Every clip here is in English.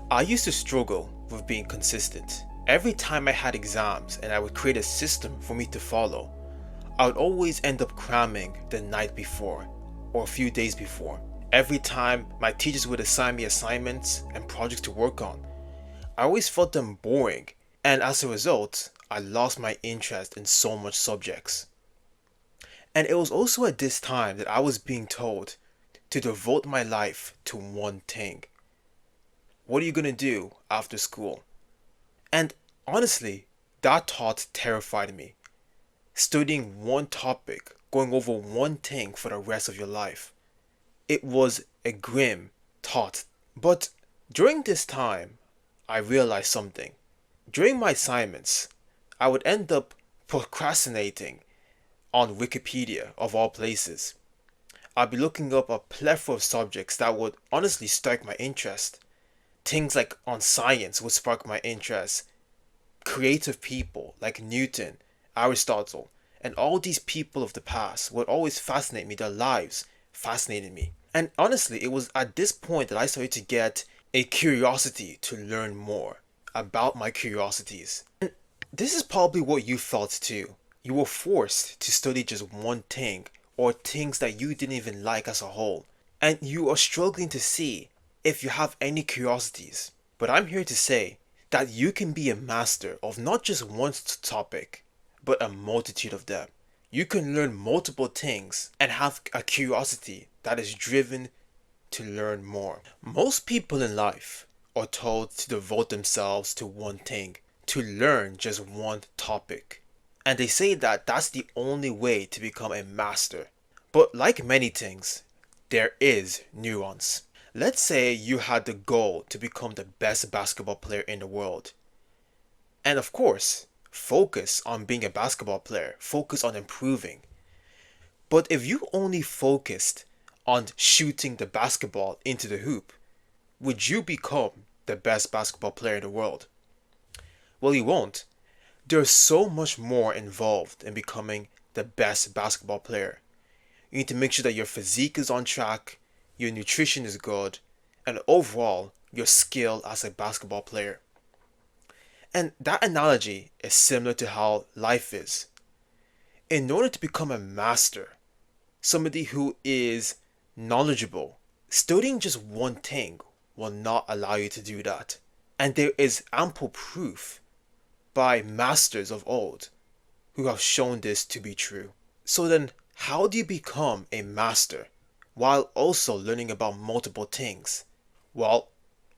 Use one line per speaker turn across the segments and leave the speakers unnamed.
I used to struggle with being consistent. Every time I had exams and I would create a system for me to follow, I would always end up cramming the night before or a few days before. Every time my teachers would assign me assignments and projects to work on, I always felt them boring, and as a result, I lost my interest in so much subjects. And it was also at this time that I was being told to devote my life to one thing. What are you gonna do after school? And honestly, that thought terrified me. Studying one topic, going over one thing for the rest of your life. It was a grim thought. But during this time, I realized something. During my assignments, I would end up procrastinating on Wikipedia of all places. I'd be looking up a plethora of subjects that would honestly strike my interest. Things like on science would spark my interest. Creative people like Newton, Aristotle, and all these people of the past would always fascinate me. Their lives fascinated me. And honestly, it was at this point that I started to get a curiosity to learn more about my curiosities. And this is probably what you felt too. You were forced to study just one thing or things that you didn't even like as a whole. And you are struggling to see if you have any curiosities. But I'm here to say that you can be a master of not just one topic, but a multitude of them. You can learn multiple things and have a curiosity that is driven to learn more. Most people in life are told to devote themselves to one thing, to learn just one topic. And they say that that's the only way to become a master. But like many things, there is nuance. Let's say you had the goal to become the best basketball player in the world. And of course, focus on being a basketball player, focus on improving. But if you only focused on shooting the basketball into the hoop, would you become the best basketball player in the world? Well, you won't. There's so much more involved in becoming the best basketball player. You need to make sure that your physique is on track, your nutrition is good, and overall, your skill as a basketball player. And that analogy is similar to how life is. In order to become a master, somebody who is knowledgeable, studying just one thing will not allow you to do that. And there is ample proof by masters of old who have shown this to be true. So then, how do you become a master while also learning about multiple things? Well,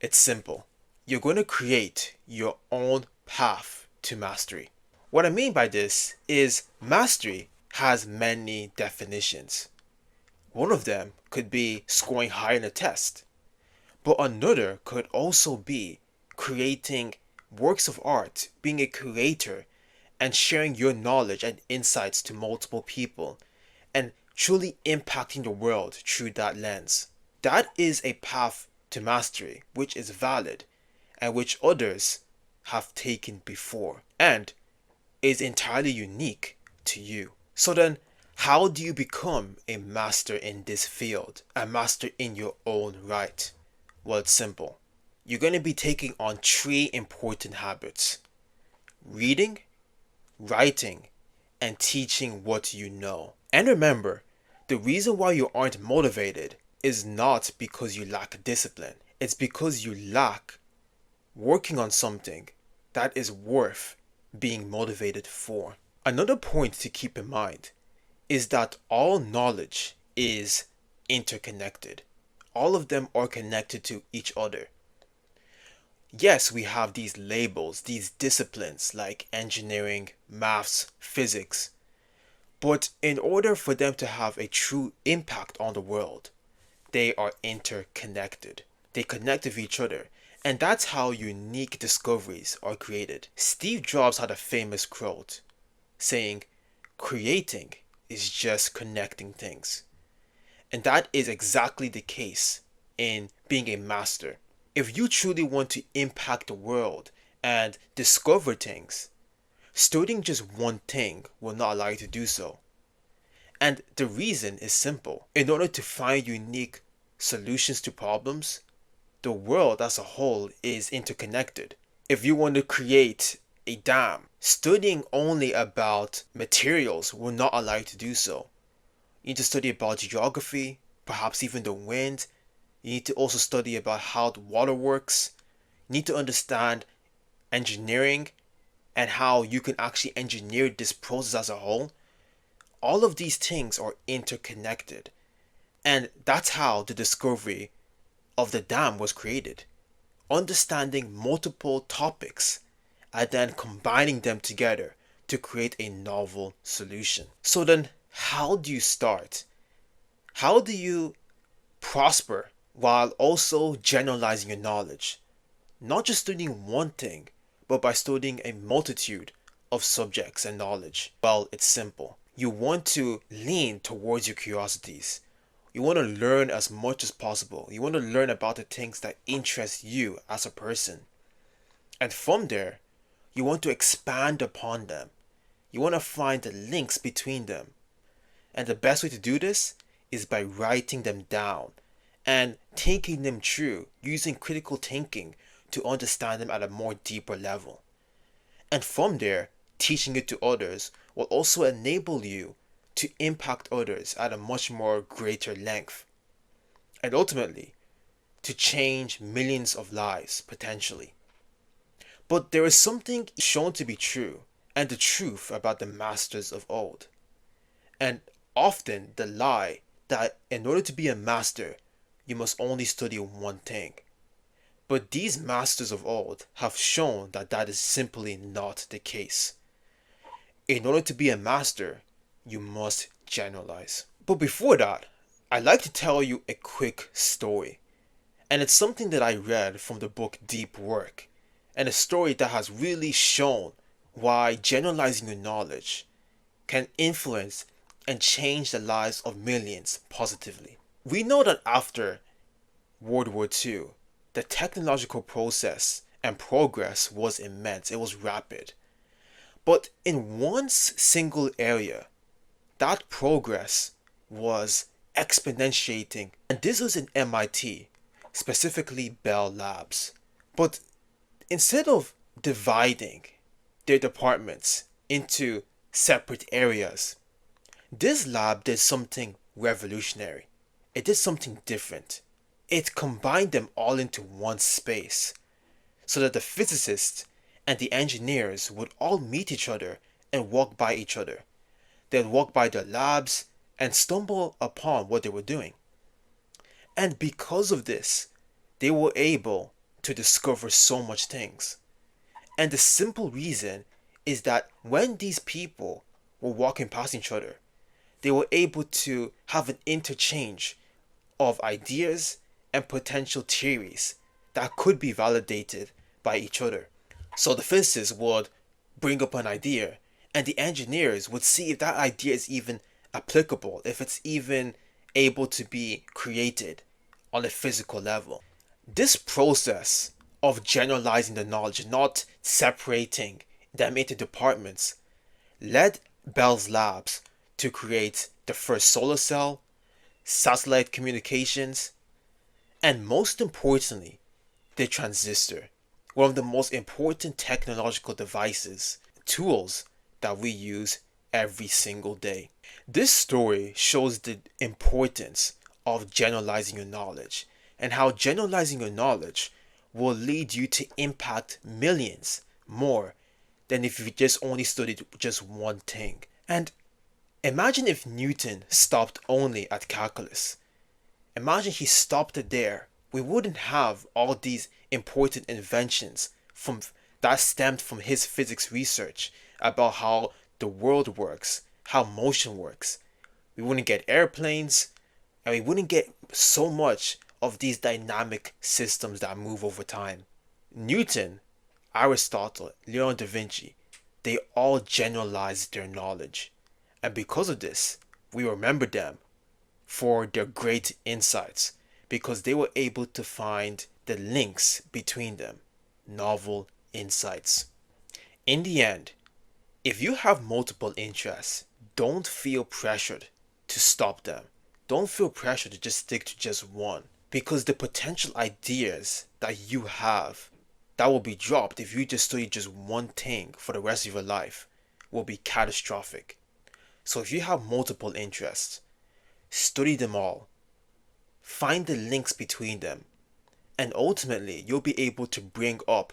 it's simple. You're going to create your own path to mastery. What I mean by this is mastery has many definitions. One of them could be scoring high in a test, but another could also be creating works of art, being a creator, and sharing your knowledge and insights to multiple people, and truly impacting the world through that lens. That is a path to mastery which is valid and which others have taken before and is entirely unique to you. So then, how do you become a master in this field, a master in your own right? Well, it's simple. You're going to be taking on three important habits: reading, writing, and teaching what you know. And remember, the reason why you aren't motivated is not because you lack discipline. It's because you lack working on something that is worth being motivated for. Another point to keep in mind is that all knowledge is interconnected. All of them are connected to each other. Yes, we have these labels, these disciplines like engineering, maths, physics, but in order for them to have a true impact on the world, they are interconnected. They connect with each other, and that's how unique discoveries are created. Steve Jobs had a famous quote saying, "Creating is just connecting things." And that is exactly the case in being a master. If you truly want to impact the world and discover things, studying just one thing will not allow you to do so. And the reason is simple. In order to find unique solutions to problems, the world as a whole is interconnected. If you want to create a dam, studying only about materials will not allow you to do so. You need to study about geography, perhaps even the wind. You need to also study about how the water works. You need to understand engineering and how you can actually engineer this process as a whole. All of these things are interconnected. And that's how the discovery of the dam was created. Understanding multiple topics and then combining them together to create a novel solution. So then, how do you start? How do you prosper while also generalizing your knowledge? Not just studying one thing, but by studying a multitude of subjects and knowledge. Well, it's simple. You want to lean towards your curiosities. You want to learn as much as possible. You want to learn about the things that interest you as a person. And from there, you want to expand upon them. You want to find the links between them. And the best way to do this is by writing them down and thinking them through, using critical thinking to understand them at a more deeper level. And from there, teaching it to others will also enable you to impact others at a much more greater length. And ultimately, to change millions of lives potentially. But there is something shown to be true, and the truth about the masters of old. And often the lie that in order to be a master, you must only study one thing. But these masters of old have shown that that is simply not the case. In order to be a master, you must generalize. But before that, I'd like to tell you a quick story. And it's something that I read from the book Deep Work, and a story that has really shown why generalizing your knowledge can influence and change the lives of millions positively. We know that after World War II, the technological process and progress was immense, it was rapid. But in one single area, that progress was exponentiating, and this was in MIT, specifically Bell Labs. But instead of dividing their departments into separate areas, this lab did something revolutionary. It did something different. It combined them all into one space so that the physicists and the engineers would all meet each other and walk by each other. They'd walk by their labs and stumble upon what they were doing. And because of this, they were able to discover so much things. And the simple reason is that when these people were walking past each other, they were able to have an interchange of ideas and potential theories that could be validated by each other. So the physicists would bring up an idea, and the engineers would see if that idea is even applicable, if it's even able to be created on a physical level. This process of generalizing the knowledge, not separating them into departments, led Bell's Labs to create the first solar cell, satellite communications, and most importantly, the transistor, one of the most important technological devices, tools that we use every single day. This story shows the importance of generalizing your knowledge and how generalizing your knowledge will lead you to impact millions more than if you just only studied just one thing. And imagine if Newton stopped only at calculus. Imagine he stopped it there. We wouldn't have all these important inventions that stemmed from his physics research about how the world works, how motion works. We wouldn't get airplanes, and we wouldn't get so much of these dynamic systems that move over time. Newton, Aristotle, Leonardo da Vinci, they all generalized their knowledge. And because of this, we remember them for their great insights, because they were able to find the links between them, novel insights. In the end, if you have multiple interests, don't feel pressured to stop them. Don't feel pressured to just stick to just one. Because the potential ideas that you have that will be dropped if you just study just one thing for the rest of your life will be catastrophic. So if you have multiple interests, study them all, find the links between them, and ultimately you'll be able to bring up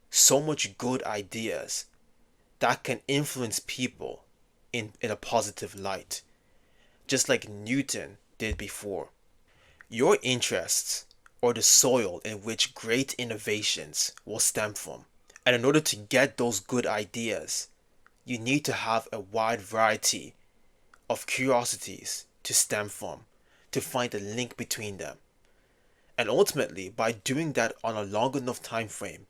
so much good ideas that can influence people in a positive light, just like Newton did before. Your interests are the soil in which great innovations will stem from. And in order to get those good ideas, you need to have a wide variety of curiosities to stem from, to find a link between them. And ultimately, by doing that on a long enough time frame,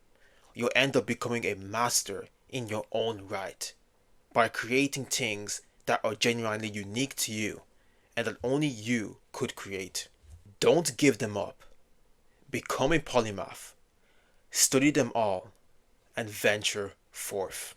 you'll end up becoming a master in your own right by creating things that are genuinely unique to you and that only you could create. Don't give them up. Become a polymath. Study them all and venture forth.